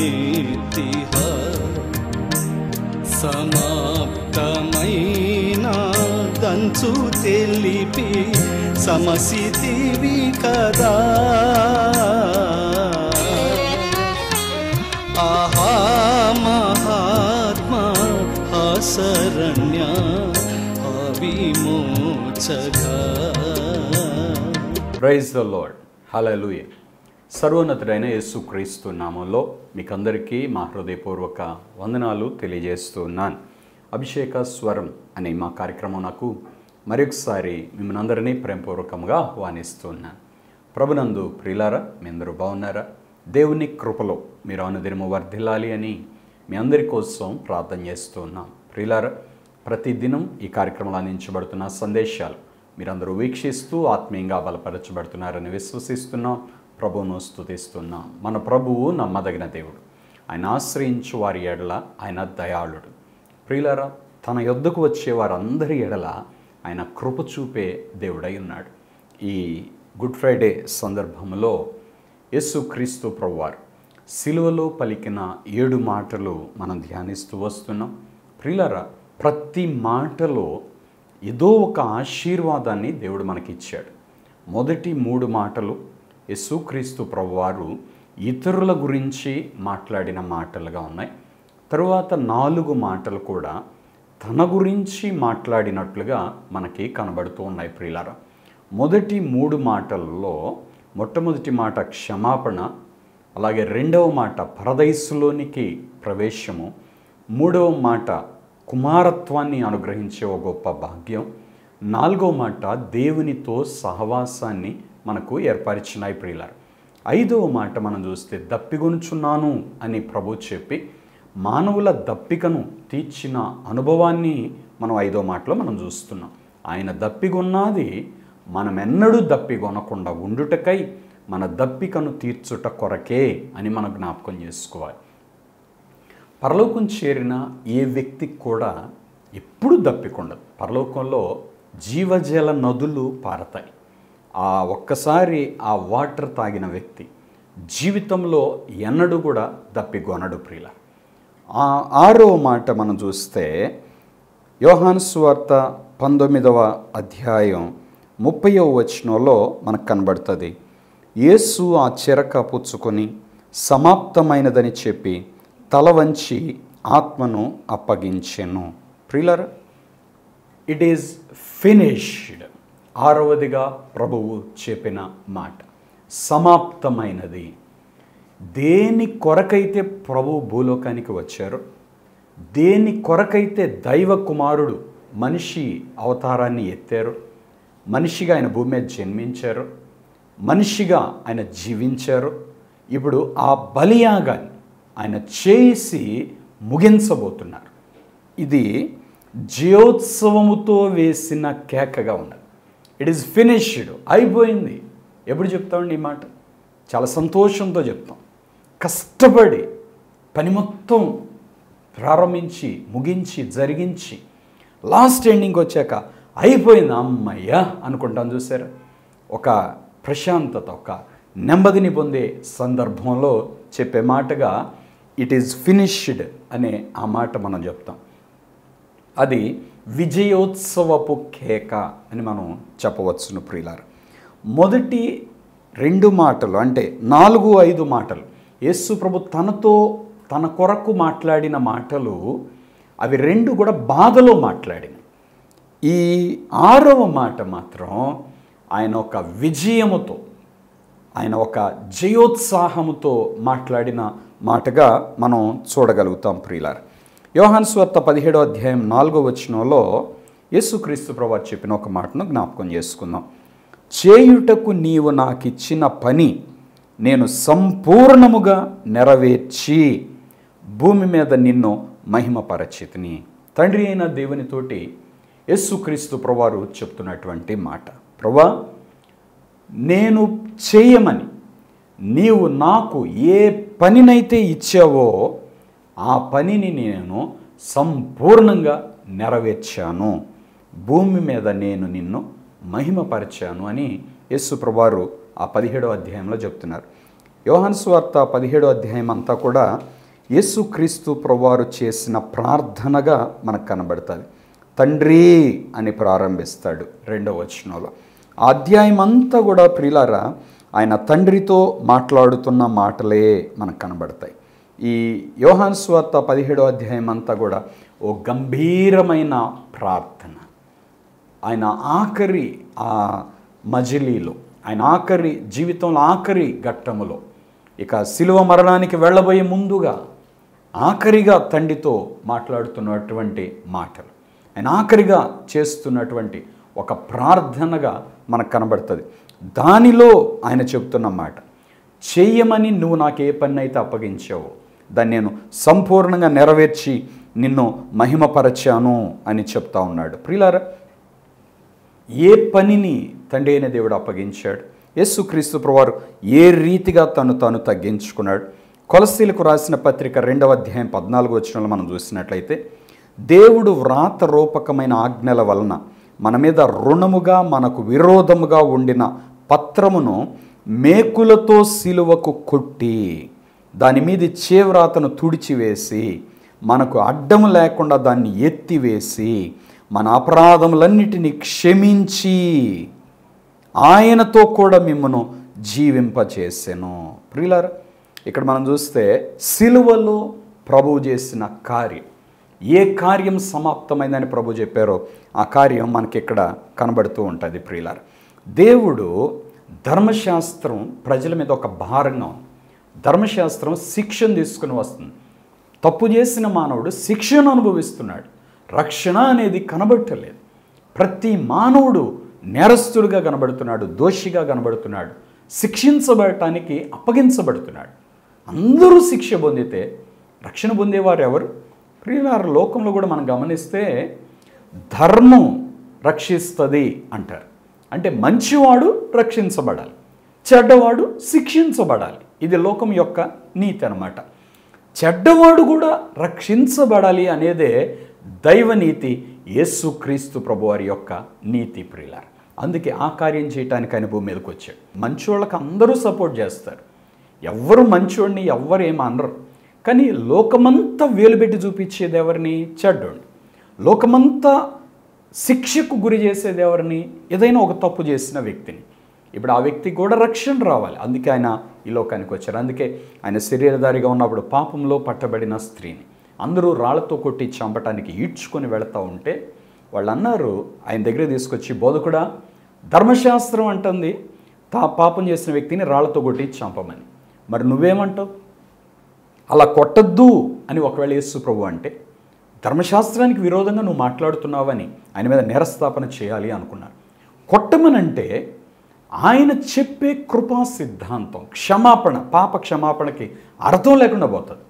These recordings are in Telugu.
కీర్తిహ సమాప్తమైన దంచు తెలిపి సమసితివి కదా ఆహా మహాత్మా శరణ్య విమోచక. Praise the lord. హల్లెలూయా. సర్వోన్నతుడైన యేసుక్రీస్తు నామంలో మీకందరికీ మా హృదయపూర్వక వందనాలు తెలియజేస్తున్నాను. అభిషేక స్వరం అనే మా కార్యక్రమం నాకు మరొకసారి మిమ్మల్ని అందరినీ ప్రేమపూర్వకంగా ఆహ్వానిస్తున్నాను. ప్రభునందు ప్రియులారా, మీ అందరూ బాగున్నారా? దేవుని కృపలో మీరు అనుదినము వర్ధిల్లాలి అని మీ అందరి కోసం ప్రార్థన చేస్తున్నాం. ప్రియులారా, ప్రతిదినం ఈ కార్యక్రమంలో అందించబడుతున్న సందేశాలు మీరందరూ వీక్షిస్తూ ఆత్మీయంగా బలపరచబడుతున్నారని విశ్వసిస్తున్నాం. ప్రభువును స్తుతిస్తున్నాం. మన ప్రభువు నమ్మదగిన దేవుడు. ఆయన ఆశ్రయించు వారి ఎడల ఆయన దయాళుడు. ప్రియులారా, తన యొద్దకు వచ్చే వారందరి ఎడల ఆయన కృప చూపే దేవుడై ఉన్నాడు. ఈ గుడ్ ఫ్రైడే సందర్భంలో యేసుక్రీస్తు ప్రభువారు సిలువలో పలికిన 7 మాటలు మనం ధ్యానిస్తూ వస్తున్నాం. ప్రియులారా, ప్రతి మాటలో ఏదో ఒక ఆశీర్వాదాన్ని దేవుడు మనకిచ్చాడు. మొదటి 3 మాటలు యేసుక్రీస్తు ప్రభువారు ఇతరుల గురించి మాట్లాడిన మాటలుగా ఉన్నాయి. తరువాత 4 మాటలు కూడా తన గురించి మాట్లాడినట్లుగా మనకి కనబడుతూ ఉన్నాయి. ప్రియులారా, మొదటి 3 మాటల్లో మొట్టమొదటి మాట క్షమాపణ, అలాగే 2వ మాట పరదైసులోనికి ప్రవేశము, 3వ మాట కుమారత్వాన్ని అనుగ్రహించే ఒక గొప్ప భాగ్యం, 4వ మాట దేవునితో సహవాసాన్ని మనకు ఏర్పరిచినాయి. ప్రియులారా, 5వ మాట మనం చూస్తే దప్పిగొనుచున్నాను అని ప్రభు చెప్పి మానవుల దప్పికను తీర్చిన అనుభవాన్ని మనం 5వ మాటలో మనం చూస్తున్నాం. ఆయన దప్పిగొన్నది మనమెన్నడూ దప్పిగొనకుండా ఉండుటకై, మన దప్పికను తీర్చుట కొరకే అని మనం జ్ఞాపకం చేసుకోవాలి. పరలోకం చేరిన ఏ వ్యక్తికి కూడా ఎప్పుడు దప్పికొండదు. పరలోకంలో జీవజల నదులు పారతాయి. ఆ ఒక్కసారి ఆ వాటర్ తాగిన వ్యక్తి జీవితంలో ఎన్నడూ కూడా దప్పిగొనడు. ప్రియుల 6వ మాట మనం చూస్తే యోహాను సువార్త 19వ అధ్యాయం 30వ వచనంలో మనకు కనబడుతుంది. యేసు ఆ చెరక పుచ్చుకొని సమాప్తమైనదని చెప్పి తల వంచి ఆత్మను అప్పగించెను. ప్రియులారా, ఇట్ ఈజ్ ఫినిష్డ్. 6వదిగా ప్రభువు చెప్పిన మాట సమాప్తమైనది. దేని కొరకైతే ప్రభువు భూలోకానికి వచ్చారో, దేని కొరకైతే దైవ కుమారుడు మనిషి అవతారాన్ని ఎత్తారో, మనిషిగా ఆయన భూమి మీద జన్మించారు, మనిషిగా ఆయన జీవించారు, ఇప్పుడు ఆ బలియాగాన్ని ఆయన చేసి ముగించబోతున్నారు. ఇది జయోత్సవముతో వేసిన కేకగా ఉన్నది. ఇట్ ఈస్ ఫినిష్డ్, అయిపోయింది. ఎప్పుడు చెప్తామండి ఈ మాట? చాలా సంతోషంతో చెప్తాం. కష్టపడి పని మొత్తం ప్రారంభించి ముగించి జరిగించి లాస్ట్ ఎండింగ్ వచ్చాక అయిపోయింది అమ్మయ్యా అనుకుంటాం. చూసారా, ఒక ప్రశాంతత, ఒక నెమ్మదిని పొందే సందర్భంలో చెప్పే మాటగా ఇట్ ఈజ్ ఫినిష్డ్ అనే ఆ మాట మనం చెప్తాం. అది విజయోత్సవపు కేక అని మనం చెప్పవచ్చును. ప్రియులారా, మొదటి 2 మాటలు అంటే 4, 5 మాటలు యేసు ప్రభు తనతో తన కొరకు మాట్లాడిన మాటలు, అవి 2 కూడా బాధలో మాట్లాడిన. ఈ 6వ మాట మాత్రం ఆయన ఒక విజయముతో, ఆయన ఒక జయోత్సాహముతో మాట్లాడిన మాటగా మనం చూడగలుగుతాం. ప్రియులారా, యోహాను సువార్త 17వ అధ్యాయం 4వ వచనంలో యేసుక్రీస్తు ప్రభువు చెప్పిన ఒక మాటను జ్ఞాపకం చేసుకుందాం. చేయుటకు నీవు నాకిచ్చిన పని నేను సంపూర్ణముగా నెరవేర్చి భూమి మీద నిన్ను మహిమపరచితిని. తండ్రి అయిన దేవునితోటి యేసుక్రీస్తు ప్రభువారు చెప్తున్నటువంటి మాట, ప్రభువా, నేను చేయమని నీవు నాకు ఏ పనినైతే ఇచ్చావో ఆ పనిని నేను సంపూర్ణంగా నెరవేర్చాను, భూమి మీద నేను నిన్ను మహిమపరిచాను అని యేసు ప్రభువారు ఆ 17వ అధ్యాయంలో చెప్తున్నారు. యోహాను సువార్త 17వ అధ్యాయం అంతా కూడా యేసుక్రీస్తు ప్రభువారు చేసిన ప్రార్థనగా మనకు కనబడుతుంది. తండ్రి అని ప్రారంభిస్తాడు 2వ వచనంలో. ఆ అధ్యాయం అంతా కూడా ప్రియులారా ఆయన తండ్రితో మాట్లాడుతున్న మాటలే మనకు కనబడతాయి. ఈ యోహాను సువార్త 17వ అధ్యాయం అంతా కూడా ఓ గంభీరమైన ప్రార్థన. ఆయన ఆఖరి ఆ మజిలీలో, ఆయన ఆఖరి జీవితంలో ఆఖరి ఘట్టములో, ఇక శిలువ మరణానికి వెళ్ళబోయే ముందుగా ఆఖరిగా తండ్రితో మాట్లాడుతున్నటువంటి మాటలు, ఆయన ఆఖరిగా చేస్తున్నటువంటి ఒక ప్రార్థనగా మనకు కనబడుతుంది. దానిలో ఆయన చెప్తున్న మాట, చెయ్యమని నువ్వు నాకు ఏ పని అయితే అప్పగించావో దాన్ని నేను సంపూర్ణంగా నెరవేర్చి నిన్ను మహిమపరచాను అని చెప్తా ఉన్నాడు. ప్రియులారా, ఏ పనిని తండ్రి అయిన దేవుడు అప్పగించాడు? యేసుక్రీస్తు ప్రభువారు ఏ రీతిగా తాను తగ్గించుకున్నాడు? కొలస్సీలకు రాసిన పత్రిక 2వ అధ్యాయం 14వ వచనంలో మనం చూసినట్లయితే, దేవుడు వ్రాత రూపకమైన ఆజ్ఞల వలన మన మీద రుణముగా మనకు విరోధముగా ఉండిన పత్రమును మేకులతో సిలువకు కొట్టి దాని మీద చేవ్రాతను తుడిచివేసి మనకు అడ్డము లేకుండా దాన్ని ఎత్తివేసి మన అపరాధములన్నిటినీ క్షమించి ఆయనతో కూడా మిమ్మను జీవింపచేసెను. ప్రియులారా, ఇక్కడ మనం చూస్తే సిలువలో ప్రభువు చేసిన కార్యం, ఏ కార్యం సమాప్తమైందని ప్రభు చెప్పారో ఆ కార్యం మనకి ఇక్కడ కనబడుతూ ఉంటుంది. ప్రియులారా, దేవుడు ధర్మశాస్త్రం ప్రజల మీద ఒక భారంగా ఉంది. ధర్మశాస్త్రం శిక్షను తీసుకుని వస్తుంది. తప్పు చేసిన మానవుడు శిక్షను అనుభవిస్తున్నాడు, రక్షణ అనేది కనబడటలేదు. ప్రతి మానవుడు నేరస్తుడిగా కనబడుతున్నాడు, దోషిగా కనబడుతున్నాడు, శిక్షించబడటానికి అప్పగించబడుతున్నాడు. అందరూ శిక్ష పొందితే రక్షణ పొందేవారు ఎవరు? ప్రియులారా, లోకంలో కూడా మనం గమనిస్తే ధర్మం రక్షిస్తుంది అంటారు. అంటే మంచివాడు రక్షించబడాలి, చెడ్డవాడు శిక్షించబడాలి. ఇది లోకం యొక్క నీతి అన్నమాట. చెడ్డవాడు కూడా రక్షించబడాలి అనేదే దైవనీతి, యేసుక్రీస్తు ప్రభువారి యొక్క నీతి. ప్రియులారా, అందుకే ఆ కార్యం చేయడానికి ఆయన భూమి మీదకి వచ్చాడు. మంచోళ్ళకి అందరూ సపోర్ట్ చేస్తారు, ఎవ్వరు మంచోడిని ఎవ్వరు ఏమనరు. కానీ లోకమంతా వేలు పెట్టి చూపించేది ఎవరిని? చెడ్డోడిని. లోకమంతా శిక్షకు గురి చేసేది ఎవరిని? ఏదైనా ఒక తప్పు చేసిన వ్యక్తిని. ఇప్పుడు ఆ వ్యక్తికి కూడా రక్షణ రావాలి, అందుకే ఆయన ఈ లోకానికి వచ్చారు. అందుకే ఆయన శరీరధారిగా ఉన్నప్పుడు పాపంలో పట్టబడిన స్త్రీని అందరూ రాళ్లతో కొట్టి చంపటానికి ఈడ్చుకొని వెళతా ఉంటే వాళ్ళు అన్నారు ఆయన దగ్గర తీసుకొచ్చి, బోధకుడా, ధర్మశాస్త్రం అంటుంది పాపం చేసిన వ్యక్తిని రాళ్లతో కొట్టి చంపమని, మరి నువ్వేమంటావు? అలా కొట్టద్దు అని ఒకవేళ యేసు ప్రభు అంటే ధర్మశాస్త్రానికి విరోధంగా నువ్వు మాట్లాడుతున్నావని ఆయన మీద నేరస్థాపన చేయాలి అనుకున్నారు. కొట్టమనంటే ఆయన చెప్పే కృపా సిద్ధాంతం, క్షమాపణ, పాప క్షమాపణకి అర్థం లేకుండా పోతుంది.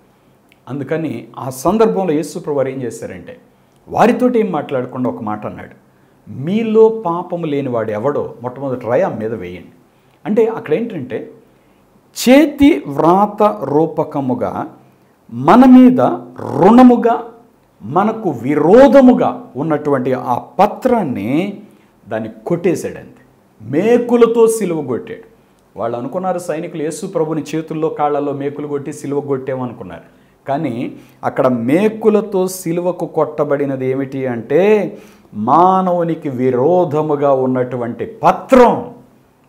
అందుకని ఆ సందర్భంలో యేసు ప్రభు వారు ఏం చేశారంటే వారితోటి ఏం మాట్లాడకుండా ఒక మాట అన్నాడు, మీలో పాపము లేనివాడు ఎవడో మొట్టమొదటి రాయి మీద వేయండి. అంటే అక్కడ ఏంటంటే చేతి వ్రాత రూపకముగా మన మీద రుణముగా మనకు విరోధముగా ఉన్నటువంటి ఆ పత్రాన్ని దాన్ని కొట్టేశాడంతే, మేకులతో సిలువ కొట్టాడు. వాళ్ళు అనుకున్నారు సైనికులు యేసు ప్రభుని చేతుల్లో కాళ్ళలో మేకులు కొట్టి సిలువ కొట్టేమనుకున్నారు. కానీ అక్కడ మేకులతో సిలువకు కొట్టబడినది ఏమిటి అంటే మానవునికి విరోధముగా ఉన్నటువంటి పత్రం,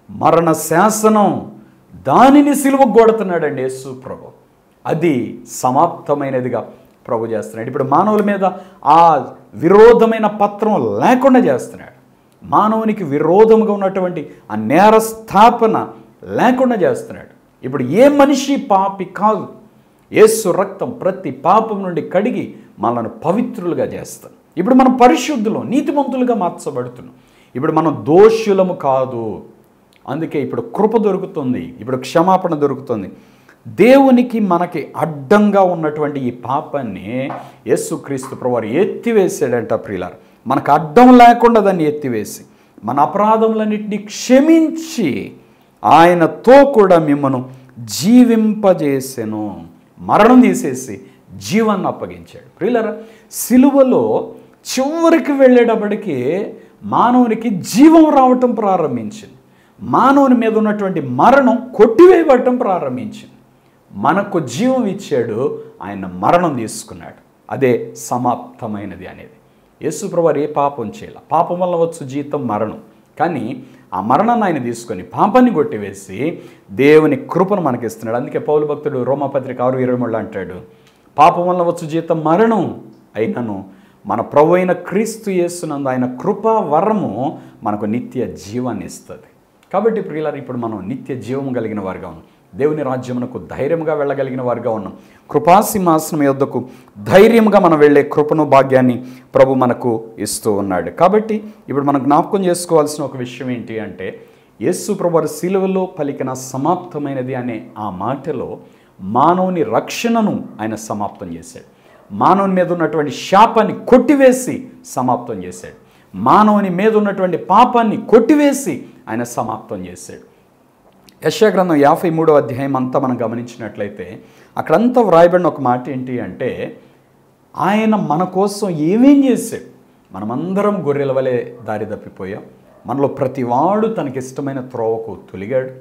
మరణ శాసనం, దానిని సిలువకు కొడుతున్నాడండి యేసు ప్రభు. అది సమాప్తమైనదిగా ప్రభు చేస్తున్నాడు. ఇప్పుడు మానవుల మీద ఆ విరోధమైన పత్రం లేకుండా చేస్తున్నాడు. మానవునికి విరోధముగా ఉన్నటువంటి ఆ నేరస్థాపన లేకుండా చేస్తున్నాడు. ఇప్పుడు ఏ మనిషి పాపి కాదు, యేసు రక్తం ప్రతి పాపం నుండి కడిగి మనల్ని పవిత్రులుగా చేస్తాం. ఇప్పుడు మనం పరిశుద్ధులు, నీతిమంతులుగా మార్చబడుతున్నాం. ఇప్పుడు మనం దోషులము కాదు. అందుకే ఇప్పుడు కృప దొరుకుతుంది, ఇప్పుడు క్షమాపణ దొరుకుతుంది. దేవునికి మనకి అడ్డంగా ఉన్నటువంటి ఈ పాపాన్ని యేసుక్రీస్తు ప్రభువారు ఎత్తివేసాడంట. ప్రియులారా, మనకు అడ్డం లేకుండా దాన్ని ఎత్తివేసి మన అపరాధములన్నింటినీ క్షమించి ఆయనతో కూడా మిమ్మను జీవింపజేసెను. మరణం తీసేసి జీవాన్ని అప్పగించాడు. ప్రియులారా, సిలువలో చివరికి వెళ్ళేటప్పటికీ మానవునికి జీవం రావటం ప్రారంభించింది. మానవుని మీద ఉన్నటువంటి మరణం కొట్టివేయబడటం ప్రారంభించింది. మనకు జీవం ఇచ్చాడు, ఆయన మరణం తీసుకున్నాడు. అదే సమాప్తమైనది అనేది. యేసుప్రభువారు ఏ పాపం చేయాలి, పాపం వల్ల వచ్చు జీతం మరణం. కానీ ఆ మరణాన్ని ఆయన తీసుకొని పాపాన్ని కొట్టివేసి దేవుని కృపను మనకిస్తున్నాడు. అందుకే పౌలు భక్తుడు రోమాపత్రిక 6:23 అంటాడు, పాపం వల్ల వచ్చు జీతం మరణం అయినను మన ప్రభు అయిన క్రీస్తు యేసునందు ఆయన కృపా వరము మనకు నిత్య జీవాన్ని ఇస్తుంది. కాబట్టి ప్రియులారా, ఇప్పుడు మనం నిత్య జీవం కలిగిన వారుగా ఉన్నాం. దేవుని రాజ్యమునకు ధైర్యంగా వెళ్ళగలిగిన వారుగా ఉన్నాం. కృపాసింహాసనం యొద్దకు ధైర్యంగా మనం వెళ్ళే కృపను భాగ్యాన్ని ప్రభు మనకు ఇస్తూ ఉన్నాడు. కాబట్టి ఇప్పుడు మనం జ్ఞాపకం చేసుకోవాల్సిన ఒక విషయం ఏంటి అంటే, యేసు ప్రభువారు సిలువలో పలికిన సమాప్తమైనది అనే ఆ మాటలో మానవుని రక్షణను ఆయన సమాప్తం చేశాడు. మానవుని మీద ఉన్నటువంటి శాపాన్ని కొట్టివేసి సమాప్తం చేశాడు. మానవుని మీద ఉన్నటువంటి పాపాన్ని కొట్టివేసి ఆయన సమాప్తం చేశాడు. యెషయా గ్రంథం 53వ అధ్యాయం అంతా మనం గమనించినట్లయితే అక్కడంతా వ్రాయబడిన ఒక మాట ఏంటి అంటే, ఆయన మన కోసం ఏమేం చేశాడు. మనమందరం గొర్రెల వలె దారి తప్పిపోయాం. మనలో ప్రతివాడు తనకిష్టమైన త్రోవకు తొలిగాడు.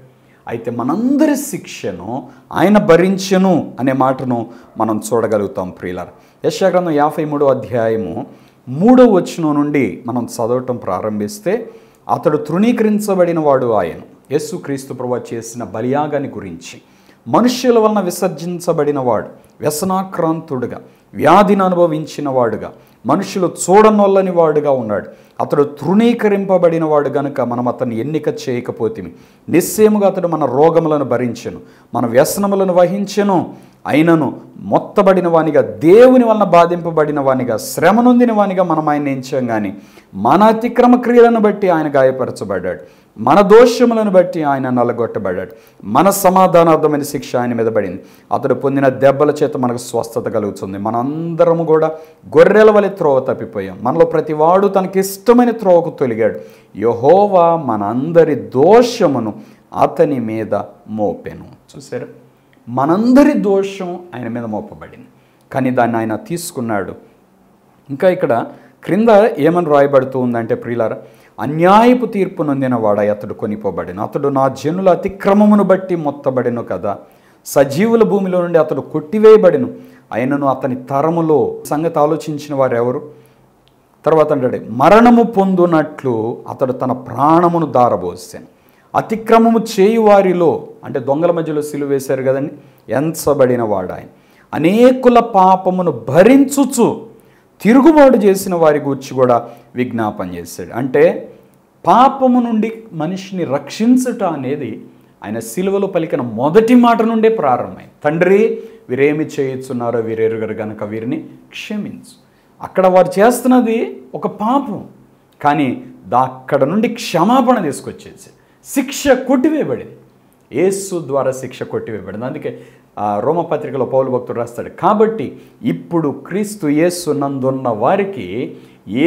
అయితే మనందరి శిక్షను ఆయన భరించెను అనే మాటను మనం చూడగలుగుతాం ప్రియులారా. యెషయా గ్రంథం 53వ అధ్యాయము 3వ వచనం నుండి మనం చదవటం ప్రారంభిస్తే, అతడు తృణీకరించబడిన వాడు ఆయన. యేసుక్రీస్తు ప్రభువు చేసిన బలియాగాని గురించి, మనుష్యుల వలన విసర్జించబడిన వాడు, వ్యసనాక్రాంతుడుగా, వ్యాధిని అనుభవించిన వాడుగా, మనుషులు చూడనొల్లని వాడుగా ఉన్నాడు. అతడు తృణీకరింపబడిన వాడు గనుక మనం అతన్ని ఎన్నిక చేయకపోతేమి. నిశ్చయముగా అతడు మన రోగములను భరించెను, మన వ్యసనములను వహించెను. అయినను మొత్తబడిన వానిగా, దేవుని వలన బాధింపబడిన వానిగా, శ్రమ నొందిన వానిగా మనం ఆయన ఎంచాం. కానీ మన అతిక్రమ క్రియలను బట్టి ఆయన గాయపరచబడ్డాడు, మన దోషములను బట్టి ఆయన నలగొట్టబడ్డాడు. మన సమాధానార్థమైన శిక్ష ఆయన మీద పడింది. అతడు పొందిన దెబ్బల చేత మనకు స్వస్థత కలుగుతుంది. మనందరము కూడా గొర్రెల వలె త్రోవ తప్పిపోయాం. మనలో ప్రతివాడు తనకిష్టమైన త్రోవకు తొలిగాడు. యెహోవా మనందరి దోషమును అతని మీద మోపెను. చూసారా, మనందరి దోషం ఆయన మీద మోపబడింది, కానీ దాన్ని ఆయన తీసుకున్నాడు. ఇంకా ఇక్కడ క్రింద ఏమని రాయబడుతూ ఉందంటే ప్రియులారా, అన్యాయపు తీర్పు నొందిన వాడై అతడు కొనిపోబడిన, అతడు నా జనుల అతిక్రమమును బట్టి మొత్తబడిను కదా. సజీవుల భూమిలో నుండి అతడు కొట్టివేయబడిను, అయినను అతని తరములో సంగతి ఆలోచించిన వారు ఎవరు? తర్వాత అంటే మరణము పొందునట్లు అతడు తన ప్రాణమును దారబోసాను. అతిక్రమము చేయు వారిలో, అంటే దొంగల మధ్యలో సిలువ వేశారు కదండి, ఎంచబడిన వాడు ఆయన. అనేకుల పాపమును భరించుచు తిరుగుబాటు చేసిన వారి గురించి కూడా విజ్ఞాపన చేశాడు. అంటే పాపము నుండి మనిషిని రక్షించుట అనేది ఆయన సిలువలో పలికిన మొదటి మాట నుండే ప్రారంభమైంది. తండ్రి, వీరేమి చేయుచున్నారో వీరెరుగరు గనక వీరిని క్షమించు. అక్కడ వారు చేస్తున్నది ఒక పాపం, కానీ అక్కడ నుండి క్షమాపణ తీసుకొచ్చేసి శిక్ష కొట్టివేయబడింది. యేసు ద్వారా శిక్ష కొట్టివేయబడింది. అందుకే రోమపత్రికలో పౌలు భక్తుడు రాస్తాడు, కాబట్టి ఇప్పుడు క్రీస్తు యేసు నందున్న వారికి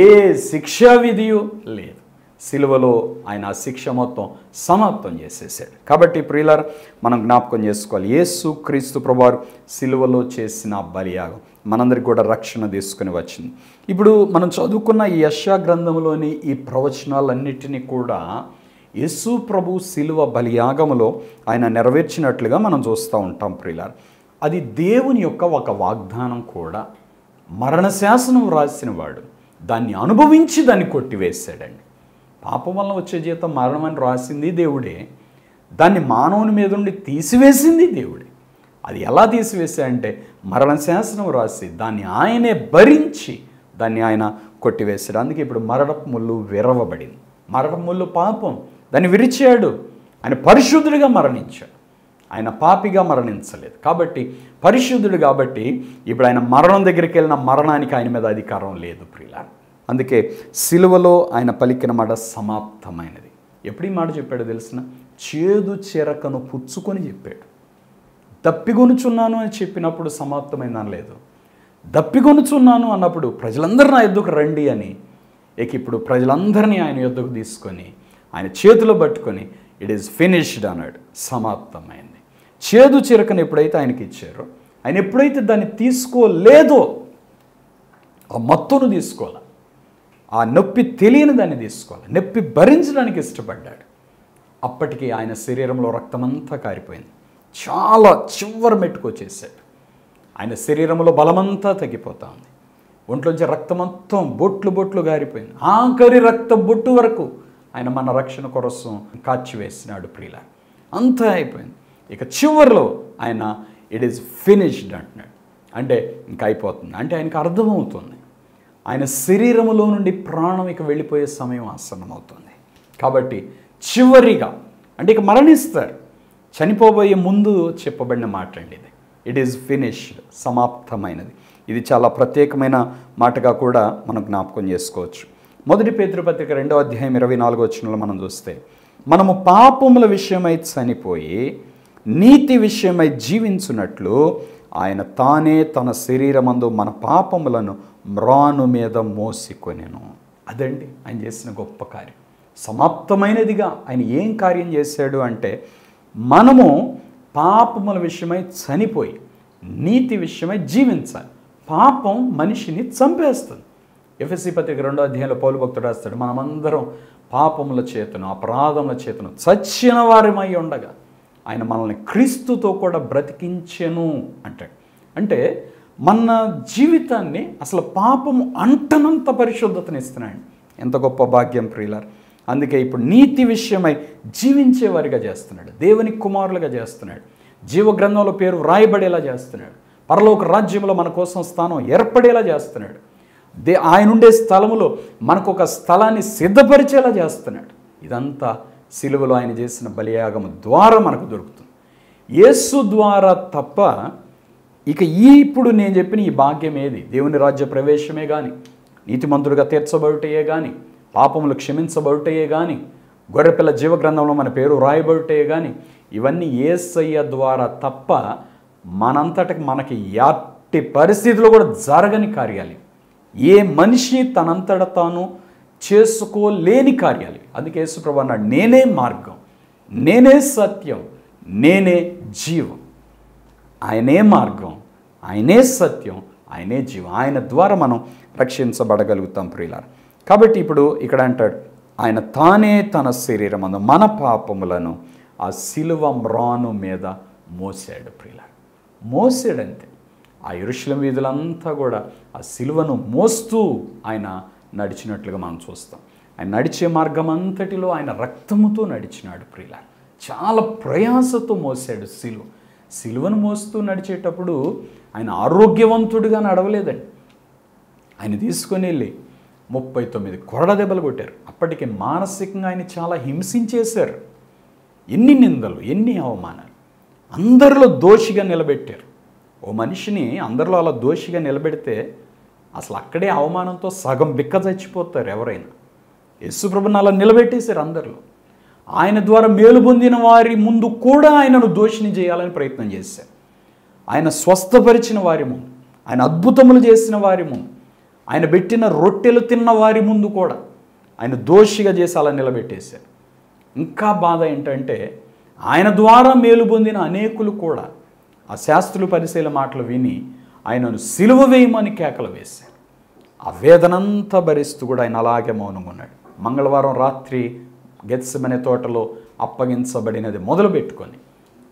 ఏ శిక్షా విధియు లేదు. సిలువలో ఆయన ఆ శిక్ష మొత్తం సమాప్తం చేసేసాడు. కాబట్టి ప్రియులారా, మనం జ్ఞాపకం చేసుకోవాలి, యేసు క్రీస్తు ప్రభువారు సిలువలో చేసిన బలియాగం మనందరికి కూడా రక్షణ తీసుకుని వచ్చింది. ఇప్పుడు మనం చదువుకున్న ఈ యెషయా గ్రంథంలోని ఈ ప్రవచనాలన్నిటినీ కూడా యేసు ప్రభు సిలువ బలియాగములో ఆయన నెరవేర్చినట్లుగా మనం చూస్తూ ఉంటాం ప్రియులారా. అది దేవుని యొక్క ఒక వాగ్దానం కూడా. మరణ శాసనం రాసిన వాడు దాన్ని అనుభవించి దాన్ని కొట్టివేశాడండి. పాపం వల్ల వచ్చే జీతం మరణం అని రాసింది దేవుడే, దాన్ని మానవుని మీద నుండి తీసివేసింది దేవుడే. అది ఎలా తీసివేశాడంటే మరణ శాసనం రాసి దాన్ని ఆయనే భరించి దాన్ని ఆయన కొట్టివేశాడు. అందుకే ఇప్పుడు మరణపు ముళ్ళు విరవబడింది. మరణపు ముళ్ళు పాపం, దాన్ని విరిచాడు. ఆయన పరిశుద్ధుడిగా మరణించాడు, ఆయన పాపిగా మరణించలేదు. కాబట్టి పరిశుద్ధుడు కాబట్టి ఇప్పుడు ఆయన మరణం దగ్గరికి వెళ్ళిన మరణానికి ఆయన మీద అధికారం లేదు ప్రియులారా. అందుకే సిలువలో ఆయన పలికిన మాట సమాప్తమైనది. ఎప్పుడు ఈ మాట చెప్పాడు తెలిసిన? చేదు చెరకను పుచ్చుకొని చెప్పాడు. దప్పిగొనుచున్నాను అని చెప్పినప్పుడు సమాప్తమైందని లేదు. దప్పిగొనుచున్నాను అన్నప్పుడు ప్రజలందరూ నా యొద్దకు రండి అని, ఇప్పుడు ప్రజలందరినీ ఆయన యొద్దకు తీసుకొని ఆయన చేతిలో పట్టుకొని ఇట్ ఈస్ ఫినిష్డ్ అన్నాడు, సమాప్తమైంది. చేదు చిరకను ఎప్పుడైతే ఆయనకి ఇచ్చారో, ఆయన ఎప్పుడైతే దాన్ని తీసుకోలేదో, ఆ మత్తును తీసుకోవాలి, ఆ నొప్పి తెలియని దాన్ని తీసుకోవాలి, నొప్పి భరించడానికి ఇష్టపడ్డాడు. అప్పటికి ఆయన శరీరంలో రక్తమంతా కారిపోయింది. చాలా చివరి మెట్టుకొచ్చేసాడు. ఆయన శరీరంలో బలమంతా తగ్గిపోతా ఉంది. ఒంట్లోంచి రక్తం మొత్తం బొట్లు బొట్లు గారిపోయింది. ఆఖరి రక్త బొట్టు వరకు ఆయన మన రక్షణ కోసం కాచివేసినాడు ప్రియుల. అంతా అయిపోయింది. ఇక చివరిలో ఆయన ఇట్ ఈస్ ఫినిష్డ్ అంటున్నాడు. అంటే ఇంకా అయిపోతుంది అంటే ఆయనకు అర్థమవుతుంది ఆయన శరీరములో నుండి ప్రాణం ఇక వెళ్ళిపోయే సమయం ఆసన్నమవుతుంది. కాబట్టి చివరిగా అంటే ఇక మరణిస్తారు. చనిపోబోయే ముందు చెప్పబడిన మాట అండి ఇది. ఇట్ ఈజ్ ఫినిష్డ్, సమాప్తమైనది. ఇది చాలా ప్రత్యేకమైన మాటగా కూడా మనం జ్ఞాపకం చేసుకోవచ్చు. 1 పేతురు పత్రిక 2వ అధ్యాయం 24వ వచనంలో మనం చూస్తే, మనము పాపముల విషయమై చనిపోయి నీతి విషయమై జీవించున్నట్లు ఆయన తానే తన శరీరమందు మన పాపములను మ్రాను మీద మోసికొనెను. అదండి ఆయన చేసిన గొప్ప కార్యం. సమాప్తమైనదిగా ఆయన ఏం కార్యం చేశాడు అంటే, మనము పాపముల విషయమై చనిపోయి నీతి విషయమై జీవించాలి. పాపం మనిషిని చంపేస్తుంది. ఎఫెసీ పత్రిక 2వ అధ్యాయంలో పౌలు భక్తుడు రాస్తాడు, మనమందరం పాపముల చేతను అపరాధముల చేతను చచ్చిన వారిమై ఉండగా ఆయన మనల్ని క్రీస్తుతో కూడా బ్రతికించెను అంటాడు. అంటే మన జీవితాన్ని అసలు పాపము అంటనంత పరిశుద్ధతనిస్తున్నాడు. ఎంత గొప్ప భాగ్యం ప్రియులారా. అందుకే ఇప్పుడు నీతి విషయమై జీవించేవారిగా చేస్తున్నాడు, దేవుని కుమారులుగా చేస్తున్నాడు, జీవగ్రంథంలో పేరు వ్రాయబడేలా చేస్తున్నాడు, పరలోక రాజ్యంలో మన కోసం స్థానం ఏర్పడేలా చేస్తున్నాడు, ఆయన ఉండే స్థలములో మనకు ఒక స్థలాన్ని సిద్ధపరిచేలా చేస్తున్నాడు. ఇదంతా సిలువలో ఆయన చేసిన బలియాగము ద్వారా మనకు దొరుకుతుంది. యేసు ద్వారా తప్ప ఇక ఇప్పుడు నేను చెప్పిన ఈ భాగ్యం ఏది, దేవుని రాజ్య ప్రవేశమే కానీ, నీతిమంతుడిగా తీర్చబడుటయే కానీ, పాపములు క్షమించబడుటయే కానీ, గొర్రెపిల్ల జీవగ్రంథంలో మన పేరు రాయబడుటయే కానీ, ఇవన్నీ యేసయ్య ద్వారా తప్ప మనంతటికి మనకి ఎట్టి పరిస్థితిలో కూడా జరగని కార్యాలు. ఏ మనిషి తనంతట తాను చేసుకోలేని కార్యాలు. అందుకే యేసుప్రభువు అన్నాడు, నేనే మార్గం, నేనే సత్యం, నేనే జీవం. ఆయనే మార్గం, ఆయనే సత్యం, ఆయనే జీవం. ఆయన ద్వారా మనం రక్షించబడగలుగుతాం ప్రియులారా. కాబట్టి ఇప్పుడు ఇక్కడ అంటాడు, ఆయన తానే తన శరీరమందు మన పాపములను ఆ సిలువ మ్రాను మీద మోసాడు ప్రియులారా. మోసాడంతే. ఆ యెరూషలేము వీధులంతా కూడా ఆ సిలువను మోస్తూ ఆయన నడిచినట్లుగా మనం చూస్తాం. ఆయన నడిచే మార్గం అంతటిలో ఆయన రక్తముతో నడిచినాడు ప్రియులారా. చాలా ప్రయాసతో మోసాడు సిలువను మోస్తూ నడిచేటప్పుడు ఆయన ఆరోగ్యవంతుడిగా నడవలేదండి. ఆయన తీసుకొని వెళ్ళి 39 కొరడ దెబ్బలు కొట్టారు. అప్పటికి మానసికంగా ఆయన చాలా హింసించేశారు. ఎన్ని నిందలు, ఎన్ని అవమానాలు. అందరిలో దోషిగా నిలబెట్టారు. ఓ మనిషిని అందరిలో అలా దోషిగా నిలబెడితే అసలు అక్కడే అవమానంతో సగం బిక్క చచ్చిపోతారు ఎవరైనా. యేసుప్రభుని అలా నిలబెట్టేశారు అందరిలో. ఆయన ద్వారా మేలు పొందిన వారి ముందు కూడా ఆయనను దోషిని చేయాలని ప్రయత్నం చేశారు. ఆయన స్వస్థపరిచిన వారి ముందు, ఆయన అద్భుతములు చేసిన వారి ముందు, ఆయన పెట్టిన రొట్టెలు తిన్న వారి ముందు కూడా ఆయన దోషిగా చేసి అలా నిలబెట్టేశారు. ఇంకా బాధ ఏంటంటే ఆయన ద్వారా మేలు పొందిన అనేకులు కూడా ఆ శాస్త్రులు పరిశీలన మాటలు విని ఆయనను సిలువ వేయమని కేకలు వేశారు. ఆ వేదనంతా భరిస్తూ కూడా ఆయన అలాగే మౌనంగా ఉన్నాడు. మంగళవారం రాత్రి గెత్సెమనే తోటలో అప్పగించబడినది మొదలుపెట్టుకొని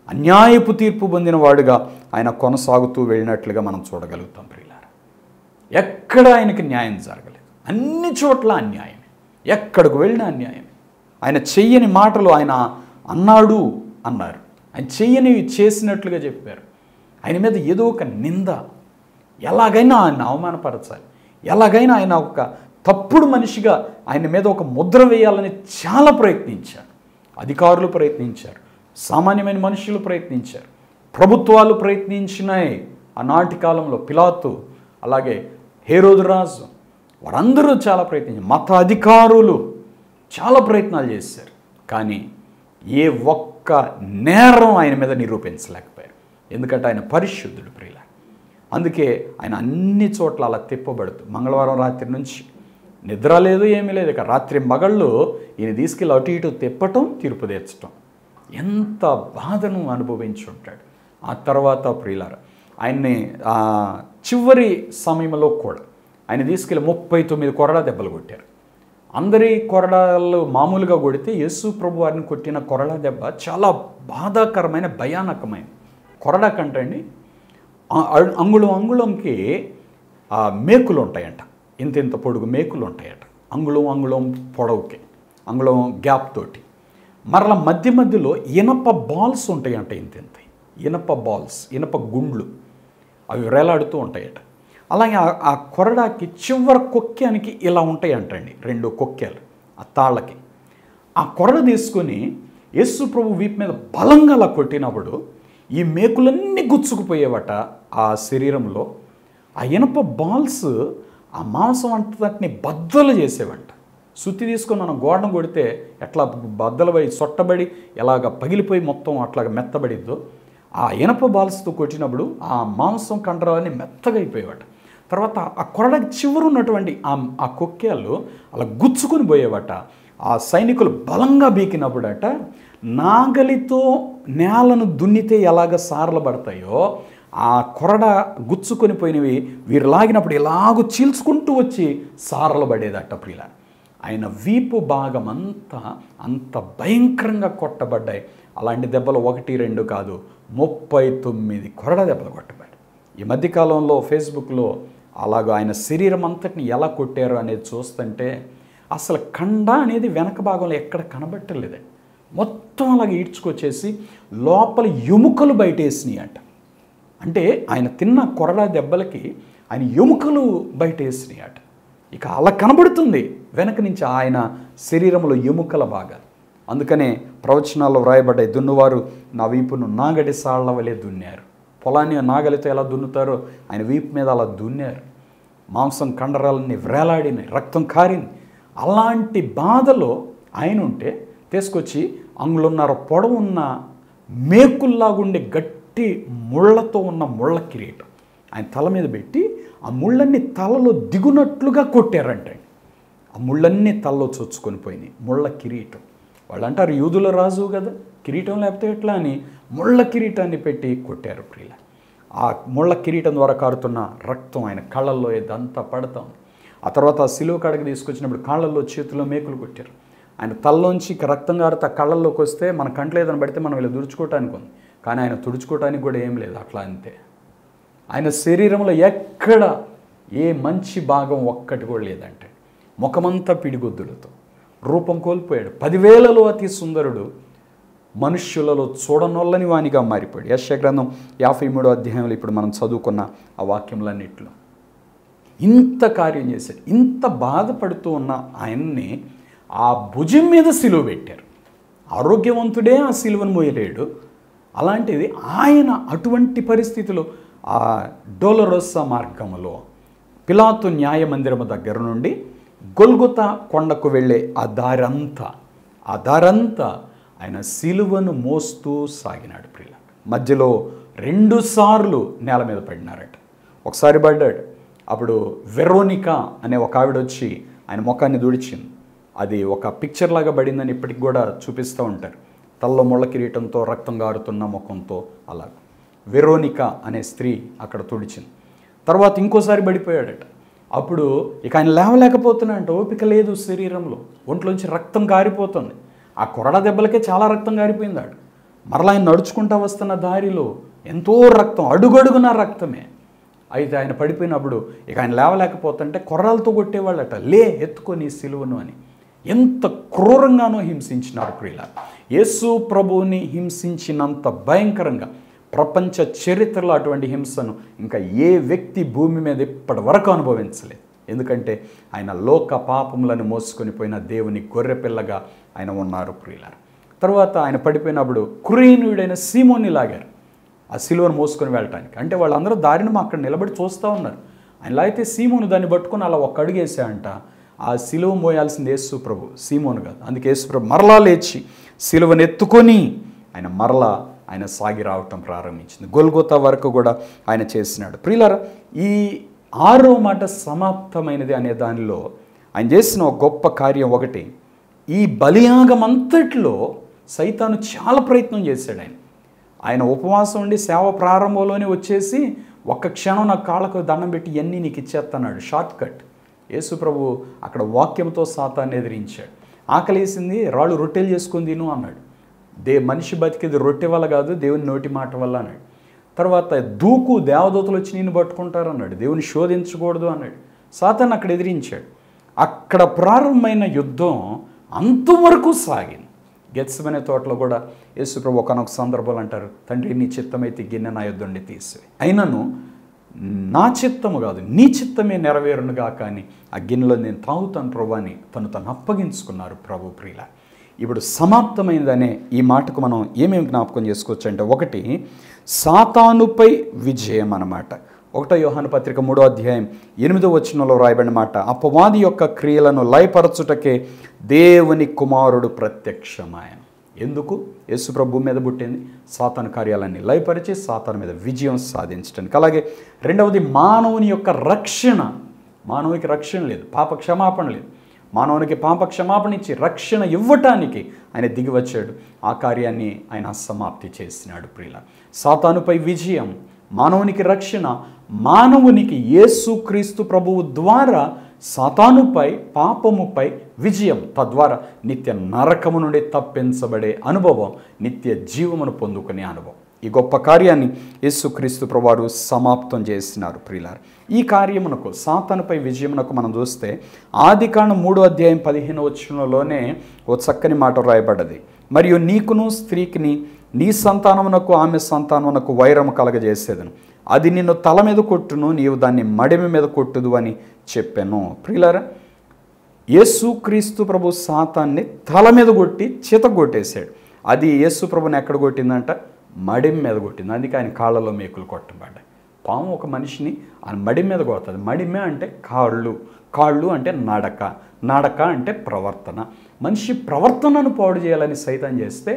అన్యాయపు తీర్పు పొందిన వాడుగా ఆయన కొనసాగుతూ వెళ్ళినట్లుగా మనం చూడగలుగుతాం ప్రియులారా. ఎక్కడ ఆయనకి న్యాయం జరగలేదు. అన్ని చోట్ల అన్యాయమే, ఎక్కడికి వెళ్ళినా అన్యాయమే. ఆయన చెయ్యని మాటలు ఆయన అన్నాడు అన్నారు, ఆయన చెయ్యనివి చేసినట్లుగా చెప్పారు. ఆయన మీద ఏదో ఒక నింద, ఎలాగైనా ఆయన అవమానపరచాలి, ఎలాగైనా ఆయన ఒక తప్పుడు మనిషిగా ఆయన మీద ఒక ముద్ర వేయాలని చాలా ప్రయత్నించారు. అధికారులు ప్రయత్నించారు, సామాన్యమైన మనుషులు ప్రయత్నించారు, ప్రభుత్వాలు ప్రయత్నించినాయి. ఆనాటి కాలంలో పిలాతు, అలాగే హేరోదు రాజు, వారందరూ చాలా ప్రయత్నించారు. మత అధికారులు చాలా ప్రయత్నాలు చేశారు. కానీ ఏ ఒక్క నేరం ఆయన మీద నిరూపించలేకపోయారు. ఎందుకంటే ఆయన పరిశుద్ధుడు ప్రియుల. అందుకే ఆయన అన్ని చోట్ల అలా తిప్పబడుతూ మంగళవారం రాత్రి నుంచి నిద్ర లేదు, ఏమీ లేదు. ఇక రాత్రి మగళ్ళు ఈయన తీసుకెళ్ళి అటు ఇటు తిప్పటం, తీర్పు తీర్చటం. ఎంత బాధను అనుభవించి ఉంటాడు. ఆ తర్వాత ప్రియులారా ఆయన్ని చివరి సమయంలో కూడా ఆయన తీసుకెళ్ళి 39 కొరడా దెబ్బలు కొట్టారు. అందరి కొరడాలు మామూలుగా కొడితే యేసు ప్రభు వారిని కొట్టిన కొరడా దెబ్బ చాలా బాధాకరమైన భయానకమైన కొరడా కంటే అండి అంగుళంకి మేకులు ఉంటాయంట, ఇంత పొడుగు మేకులు ఉంటాయట, అంగుళం పొడవుకి, అంగుళం గ్యాప్ తోటి. మరలా మధ్యలో ఇనప బాల్స్ ఉంటాయంట, ఇంత ఇనప బాల్స్, ఇనప గుండ్లు అవి వేలాడుతూ ఉంటాయట. అలాగే ఆ కొరడాకి చివరి కొక్కానికి ఇలా ఉంటాయంటండి 2 కొక్కాలు ఆ తాళ్ళకి. ఆ కొరడ తీసుకొని యేసు ప్రభు వీపు మీద బలంగా అలా కొట్టినప్పుడు ఈ మేకులన్నీ గుచ్చుకుపోయేవట ఆ శరీరంలో. ఆ ఇనప బాల్స్ ఆ మాంసం అంతటిని బద్దలు చేసేవంట. సుత్తి తీసుకొని మనం గోడను కొడితే ఎట్లా బద్దలపై సొట్టబడి ఎలాగ పగిలిపోయి మొత్తం అట్లాగ మెత్తబడిద్దో, ఆ ఇనప బాల్స్తో కొట్టినప్పుడు ఆ మాంసం కండరాలన్నీ మెత్తగా అయిపోయేవాట. తర్వాత ఆ కొరడకి చివరు ఉన్నటువంటి ఆ కొక్కేళ్ళు అలా గుచ్చుకొని పోయేవట. ఆ సైనికులు బలంగా బీకినప్పుడట నాగలితో నేలను దున్నితే ఎలాగ సారలు పడతాయో ఆ కొరడ గుచ్చుకొని పోయినవి వీరు లాగినప్పుడు ఎలాగో చీల్చుకుంటూ వచ్చి సారలు పడేదట ప్రియుల. ఆయన వీపు భాగం అంత భయంకరంగా కొట్టబడ్డాయి. అలాంటి దెబ్బలు 1, 2 కాదు, 39 కొరడ దెబ్బలు కొట్టబడ్డాయి. ఈ మధ్యకాలంలో ఫేస్బుక్లో అలాగ ఆయన శరీరం అంతటిని ఎలా కొట్టారు అనేది చూస్తుంటే అసలు కండ అనేది వెనక భాగంలో ఎక్కడ కనబట్టలేదండి. మొత్తం అలాగ ఈడ్చుకొచ్చేసి లోపల ఎముకలు బయటేసినాయి అంట. అంటే ఆయన తిన్న కొరడా దెబ్బలకి ఆయన ఎముకలు బయటేసినాయి అట. ఇక అలా కనబడుతుంది వెనక నుంచి ఆయన శరీరంలో ఎముకల భాగాలు. అందుకనే ప్రవచనాల్లో వ్రాయబడ్డాయి, దున్నువారు నా వీపును నాగడి సాళ్ల వలె దున్నారు. పొలాన్ని నాగలితో ఎలా దున్నుతారో ఆయన వీపు మీద అలా దున్నారు. మాంసం కండరాలన్నీ వ్రేలాడినాయి, రక్తం కారింది. అలాంటి బాధలో ఆయన ఉంటే తీసుకొచ్చి అంగుళన్నర పొడవున్న మేకుల్లాగుండే గట్టి ముళ్ళతో ఉన్న ముళ్ళ కిరీటం ఆయన తల మీద పెట్టి ఆ ముళ్ళన్నీ తలలో దిగునట్లుగా కొట్టారంటే. ఆ ముళ్ళన్నీ తలలో చొచ్చుకొని పోయినాయి. ముళ్ళ కిరీటం, వాళ్ళు అంటారు యూదుల రాజు కదా, కిరీటం లేకపోతే ఎట్లా అని ముళ్ళ కిరీటాన్ని పెట్టి కొట్టారు ప్రియుల. ఆ ముళ్ళ కిరీటం ద్వారా కారుతున్న రక్తం ఆయన కళ్ళల్లో ఇదంతా పడతాం. ఆ తర్వాత సిలువ కాడకి తీసుకొచ్చినప్పుడు కాళ్ళల్లో చేతుల్లో మేకులు కొట్టారు. ఆయన తలలోంచి రక్తం కారుతా కళ్ళల్లోకి వస్తే మన కంట్లో ఏదైనా పడితే మనం ఇలా తుడుచుకోవటానికి ఉంది, కానీ ఆయన తుడుచుకోవటానికి కూడా ఏం లేదు, అట్లా అంతే. ఆయన శరీరంలో ఎక్కడ ఏ మంచి భాగం ఒక్కటి కూడా లేదంటే. ముఖమంతా పిడిగొద్దులతో రూపం కోల్పోయాడు. 10,000లో అతి సుందరుడు మనుష్యులలో చూడనొల్లని వానిగా మారిపోయాడు. యెషయా గ్రంథం 53వ అధ్యాయంలో ఇప్పుడు మనం చదువుకున్న ఆ వాక్యములన్నిట్లో ఇంత కార్యం చేశాడు. ఇంత బాధపడుతూ ఉన్న ఆయన్ని ఆ భుజం మీద సిలువ పెట్టారు. ఆరోగ్యవంతుడే ఆ సిలువను మోయలేడు. అలాంటిది ఆయన అటువంటి పరిస్థితిలో ఆ డోలరోసా మార్గములో పిలాతు న్యాయ మందిరము దగ్గర నుండి గొల్గొతా కొండకు వెళ్ళే ఆ దారంతా ఆయన సిలువను మోస్తూ సాగినాడు ప్రియుల. మధ్యలో 2 సార్లు నేల మీద పడినారట. ఒకసారి పడ్డాడు, అప్పుడు వెరోనికా అనే ఒక ఆవిడ వచ్చి ఆయన ముఖాన్ని దుడిచింది. అది ఒక పిక్చర్ లాగా పడిందని ఇప్పటికి కూడా చూపిస్తూ ఉంటారు. తల్లో ముళ్ళ కిరీటంతో రక్తం గారుతున్న ముఖంతో అలా వెరోనికా అనే స్త్రీ అక్కడ తుడిచింది. తర్వాత ఇంకోసారి పడిపోయాడట. అప్పుడు ఇక ఆయన లేవలేకపోతున్నాడంట, ఓపిక లేదు శరీరంలో, ఒంట్లోంచి రక్తం గారిపోతుంది. ఆ కొరడా దెబ్బలకే చాలా రక్తం గారిపోయిందాడు. మరలా ఆయన నడుచుకుంటూ వస్తున్న దారిలో ఎంతో రక్తం, అడుగడుగున రక్తమే. అయితే ఆయన పడిపోయినప్పుడు ఇక ఆయన లేవలేకపోతుంటే కొర్రలతో కొట్టేవాళ్ళట, లే ఎత్తుకొని సిలువను అని. ఎంత క్రూరంగానో హింసించినారు ప్రియుల. యేసు ప్రభువుని హింసించినంత భయంకరంగా ప్రపంచ చరిత్రలో అటువంటి హింసను ఇంకా ఏ వ్యక్తి భూమి మీద ఇప్పటి వరకు అనుభవించలేదు. ఎందుకంటే ఆయన లోక పాపములను మోసుకొని పోయిన దేవుని గొర్రెపిల్లగా ఆయన ఉన్నారు ప్రియుల. తర్వాత ఆయన పడిపోయినప్పుడు కురేనీయుడైన సీమోన్ని లాగారు ఆ సిలువను మోసుకొని వెళ్ళటానికి. అంటే వాళ్ళందరూ దారిని అక్కడ నిలబడి చూస్తూ ఉన్నారు. ఆయనలా అయితే సీమోను దాన్ని పట్టుకొని అలా ఒక్క అడుగు వేసాయంట. ఆ సిలువ మోయాల్సింది యేసు ప్రభు, సీమోను కాదు. అందుకే యేసు ప్రభు మరలా లేచి సిలువను ఎత్తుకొని ఆయన సాగి రావటం ప్రారంభించింది. గొల్గొతా వరకు కూడా ఆయన చేసినాడు. ప్రియులారా, ఈ 6వ మాట సమాప్తమైనది అనే దానిలో ఆయన చేసిన ఒక గొప్ప కార్యం ఒకటి. ఈ బలియాగం అంతట్లో సైతాను చాలా ప్రయత్నం చేశాడు. ఆయన ఉపవాసం ఉండి సేవ ప్రారంభంలోనే వచ్చేసి ఒక్క క్షణం నా కాళ్ళకు దండం పెట్టి ఇవన్నీ నీకు ఇచ్చేస్తున్నాడు, షార్ట్ కట్. యేసు ప్రభు అక్కడ వాక్యంతో సాతాన్ని ఎదిరించాడు. ఆకలేసింది, రాళ్ళు రొట్టెలు చేసుకొని తిను అన్నాడు. మనిషి బతికేది రొట్టె వల్ల కాదు, దేవుని నోటి మాట వల్ల అన్నాడు. తర్వాత దూకు, దేవదూతలు వచ్చి నిన్ను పట్టుకుంటారు అన్నాడు. దేవుని శోధించకూడదు అన్నాడు. సాతాన్ని అక్కడ ఎదిరించాడు. అక్కడ ప్రారంభమైన యుద్ధం అంతవరకు సాగింది. గెత్సెమనే తోటలో కూడా యేసు ప్రభు ఒకనొక సందర్భాలు అంటారు, తండ్రి నీ చిత్తమైతే గిన్నె నా యొద్ద నుండి తీసివేయి, అయినను నా చిత్తము కాదు నీ చిత్తమే నెరవేరునుగా, కానీ ఆ గిన్నెలో నేను తాగుతాను ప్రభు అని తను అప్పగించుకున్నారు ప్రభు ప్రియుల. ఇప్పుడు సమాప్తమైందనే ఈ మాటకు మనం ఏమేమి జ్ఞాపకం చేసుకోవచ్చు అంటే, ఒకటి సాతానుపై విజయం అన్నమాట. 1 యోహాను పత్రిక 3వ అధ్యాయం 8వ వచనంలో రాయబడిన మాట, అపవాది యొక్క క్రియలను లయపరచుటకే దేవుని కుమారుడు ప్రత్యక్షమాయను. ఎందుకు? యేసు ప్రభు మీద పుట్టింది సాతాను కార్యాలన్నీ లయపరిచి సాతాను మీద విజయం సాధించడానికి. అలాగే రెండవది మానవుని యొక్క రక్షణ. మానవునికి రక్షణ లేదు, పాప క్షమాపణ లేదు. మానవునికి పాప క్షమాపణ ఇచ్చి రక్షణ ఇవ్వటానికి ఆయన దిగి వచ్చాడు. ఆ కార్యాన్ని ఆయన సమాప్తి చేసినాడు ప్రియుల. సాతానుపై విజయం, మానవునికి రక్షణ, మానవునికి యేసుక్రీస్తు ప్రభువు ద్వారా సాతానుపై పాపముపై విజయం, తద్వారా నిత్య నరకము నుండి తప్పించబడే అనుభవం, నిత్య జీవమును పొందుకునే అనుభవం. ఈ గొప్ప కార్యాన్ని యేసుక్రీస్తు ప్రభువారు సమాప్తం చేసినారు ప్రియులారా. ఈ కార్యమునకు, సాతానుపై విజయమునకు మనం చూస్తే ఆదికాండం 3వ అధ్యాయం 15వ వచనంలోనే ఓ చక్కని మాట రాయబడ్డది, మరియు నీకును స్త్రీకిని నీ సంతానమునకు ఆమె సంతానమునకు వైరము కలగజేసేదను, అది నిన్ను తల మీద కొట్టును, నీవు దాన్ని మడిమి మీద కొట్టుదు అని చెప్పాను. ప్రియులారా, యేసుక్రీస్తు ప్రభు సాతాన్ని తల మీద కొట్టి చితగొట్టేశాడు. అది యేసు ప్రభుని ఎక్కడ కొట్టిందంట? మడిం మీద కొట్టింది. అందుకే ఆయన కాళ్ళలో మేకులు కొట్టబడ్డాయి. పాము ఒక మనిషిని ఆ మడి మీద కొడుతుంది. మడిమే అంటే కాళ్ళు, కాళ్ళు అంటే నడక, నడక అంటే ప్రవర్తన. మనిషి ప్రవర్తనను పాడు చేయాలని సైతం చేస్తే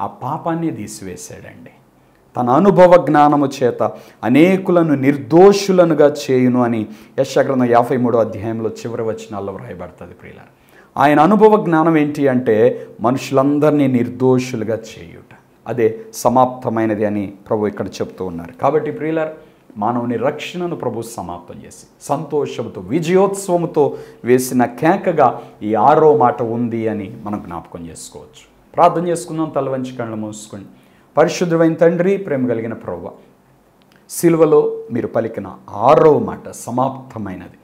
ఆ పాపాన్ని తీసివేశాడండి. తన అనుభవ జ్ఞానము చేత అనేకులను నిర్దోషులనుగా చేయును అని యెషయా 53వ అధ్యాయంలో చివరి వచనాల్లో వ్రాయబడుతుంది ప్రియులారా. ఆయన అనుభవ జ్ఞానం ఏంటి అంటే మనుషులందరినీ నిర్దోషులుగా చేయుట. అదే సమాప్తమైనది అని ప్రభు ఇక్కడ చెప్తూ ఉన్నారు. కాబట్టి ప్రియులారా, మానవుని రక్షణను ప్రభు సమాప్తం చేసి సంతోషంతో విజయోత్సవంతో వేసిన కేకగా ఈ 6వ మాట ఉంది అని మనం జ్ఞాపకం చేసుకోవచ్చు. ప్రార్థన చేసుకుందాం. తల వంచి కళ్ళు మూసుకొని, పరిశుద్ధమైన తండ్రి, ప్రేమ కలిగిన ప్రభువా, సిలువలో మీరు పలికిన 6వ మాట సమాప్తమైనది,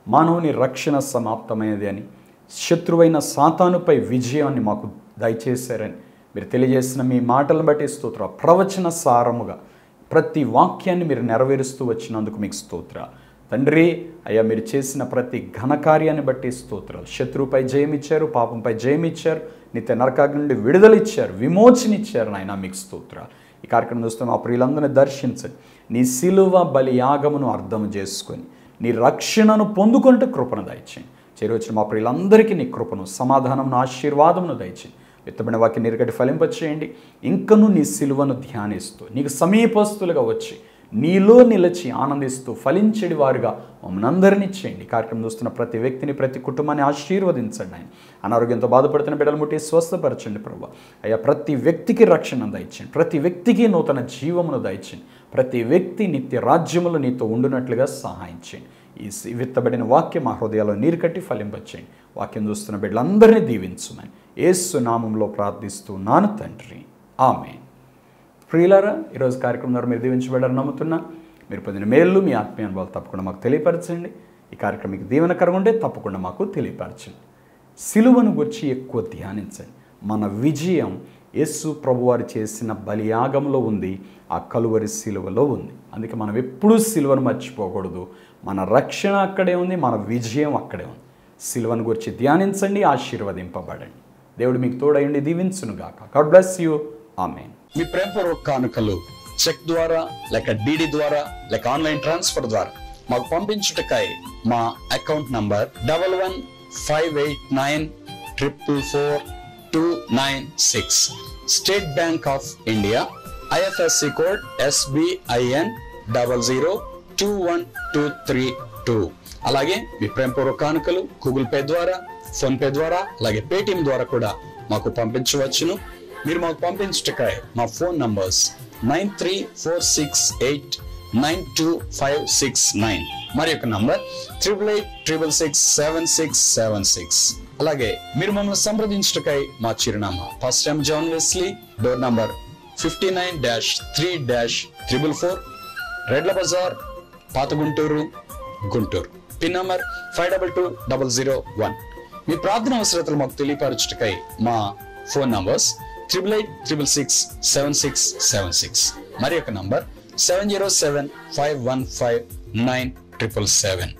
మానవుని రక్షణ సమాప్తమైనది అని, శత్రువైన సాతానుపై విజయాన్ని మాకు దయచేశారని మీరు తెలియజేసిన మీ మాటలను బట్టి స్తోత్రం. ప్రవచన సారముగా ప్రతి వాక్యాన్ని మీరు నెరవేరుస్తూ వచ్చినందుకు మీకు స్తోత్ర తండ్రి. అయ్యా, మీరు చేసిన ప్రతి ఘనకార్యాన్ని బట్టి స్తోత్రాలు. శత్రువుపై జయమిచ్చారు, పాపంపై జయమిచ్చారు, నిత్య నరకాగ్ని నుండి విడుదల ఇచ్చారు, విమోచన ఇచ్చారు. నాయన మీకు స్తోత్ర. ఈ కార్యక్రమం చూస్తే మా ప్రియులందరినీ దర్శించండి. నీ సిలువ బలి యాగమును అర్థం చేసుకొని నీ రక్షణను పొందుకుంటూ కృపను దయచేయండి. చేరవచ్చిన మా ప్రియులందరికీ నీ కృపను, సమాధానమును, ఆశీర్వాదమును దయచేయండి. విత్తబడిన వాక్యం నీరుగట్టి ఫలింపచేయండి. ఇంకనూ నీ సిలువను ధ్యానిస్తూ నీకు సమీపస్తులుగా వచ్చి నీలో నిలిచి ఆనందిస్తూ ఫలించేడి వారుగా మమ్మల్ని అందరినీ చేయండి. కార్యక్రమం చూస్తున్న ప్రతి వ్యక్తిని, ప్రతి కుటుంబాన్ని ఆశీర్వదించండి. ఆయన అనారోగ్యంతో బాధపడుతున్న బిడ్డలు ముట్టి స్వస్థపరచండి ప్రభు. అయ్యా, ప్రతి వ్యక్తికి రక్షణ దయచేయండి, ప్రతి వ్యక్తికి నూతన జీవమును దయచేయండి, ప్రతి వ్యక్తి నిత్య రాజ్యములు నీతో ఉండునట్లుగా సహాయం చేయండి. ఈ విత్తబడిన వాక్యం మా హృదయాల్లో నీరు కట్టి ఫలింపచేయండి. వాక్యం చూస్తున్న బిడ్డలందరినీ దీవించుమని యేసు నామంలో ప్రార్థిస్తున్నాను తండ్రి, ఆమేన్. ప్రియులారా, ఈరోజు కార్యక్రమం ద్వారా మీరు దీవించబడారని నమ్ముతున్నా. మీరు పొందిన మేలు, మీ ఆత్మీయ అనుభవాలు తప్పకుండా మాకు తెలియపరచండి. ఈ కార్యక్రమం మీకు దీవెనకరంగా ఉంటే తప్పకుండా మాకు తెలియపరచండి. సిలువను గురించి ఎక్కువ ధ్యానించండి. మన విజయం యేసు ప్రభువారు చేసిన బలియాగంలో ఉంది, ఆ కలువరి సిలువలో ఉంది. అందుకే మనం ఎప్పుడూ సిలువను మర్చిపోకూడదు. మన రక్షణ అక్కడే ఉంది, మన విజయం అక్కడే ఉంది. సిలువను గురించి ధ్యానించండి, ఆశీర్వదింపబడండి. దేవుడు మీకు తోడయండి, దీవించునుగాక. God bless you. ఆమేన్. మీ ప్రేమపూర్వక కానుకలు చెక్ ద్వారా, లేక డిడి ద్వారా, లేక ఆన్లైన్ ట్రాన్స్ఫర్ ద్వారా మాకు పంపించుటకై మా account number 115894442996, state bank of India, IFSC code SBIN 00212232. అలాగే మీ ప్రేమపూర్వక కానుకలు గూగుల్ పే ద్వారా, ఫోన్ పే ద్వారా, అలాగే పేటిఎం ద్వారా కూడా మాకు పంపించవచ్చును. మీరు మాకు పంపించుటకై మా ఫోన్ నంబర్స్ 934689 92569. మరి యొక్క నంబర్ 8886667676. అలాగే మీరు మమ్మల్ని సంప్రదించుటకై మా చిరునామా pastor M. John Wesley, door number 59-3-444, Redla Bazar, పాత గుంటూరు, గుంటూరు. Pin number 522001. మీ ప్రార్థన అవసరతలు మాకు తెలియపరచుటకై మా ఫోన్ నంబర్స్ 8886667676. మరి యొక్క నంబర్ 707-515-9777.